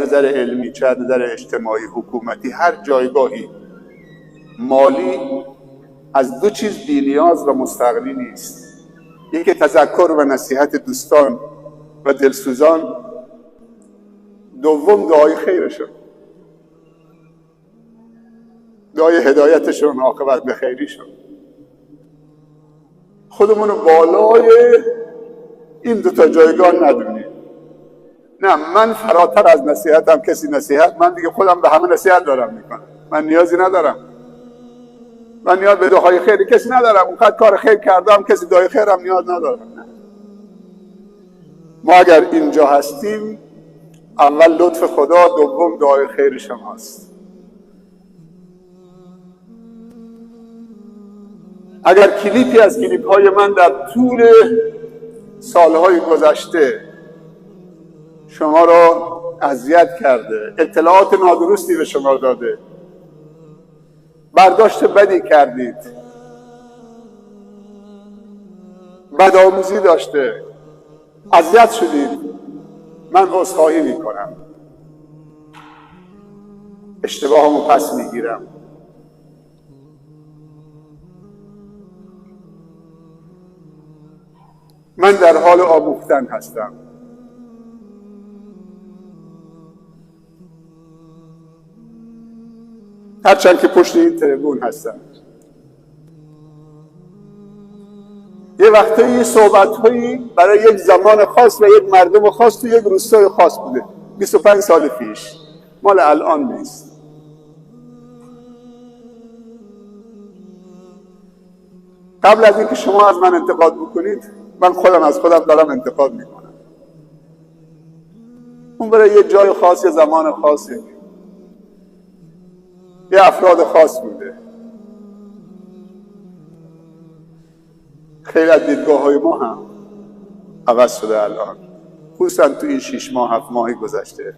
نظر علمی، چه از نظر اجتماعی، حکومتی، هر جایگاهی مالی از دو چیز بی‌نیاز و مستغنی نیست. یکی تذکر و نصیحت دوستان و دلسوزان، دوم دعای خیرشون، دعای هدایتشون، عاقبت به خیریشون. خودمونو بالای این دوتا جایگاه ندونیم. نه، من فراتر از نصیحتم کسی نصیحت، من دیگه خودم به همه نصیحت دارم میکنم، من نیازی ندارم، من نیاز به دعای خیری کسی ندارم، اونقدر کار خیر کردم کسی دعای خیرم نیاز ندارم. نه. ما اگر اینجا هستیم اول لطف خدا، دوم دعای خیر شماست. اگر کلیپی از کلیپ‌های من در طول سالهای گذشته شما را اذیت کرده، اطلاعات نادرستی به شما داده، برداشت بدی کردید، بدآموزی داشته، اذیت شدید، من عذرخواهی میکنم، اشتباهمو پس میگیرم. من در حال آموختن هستم. هرچند که پشت این تریبون هستم. یه وقتایی صحبت‌هایی برای یک زمان خاص و یک مردم خاص تو یک روستای خاص بوده. 25 سال پیش. مال الان نیست. قبل از اینکه شما از من انتقاد بکنید، من خودم از خودم دارم انتقاد میکنم. اون برای یه جای خاص، یه زمان خاصی، یه افراد خاص بوده. خیلی از دیدگاه‌های ما هم عوض شده الان، خصوصا تو این 6 ماه 7 ماهی گذشته.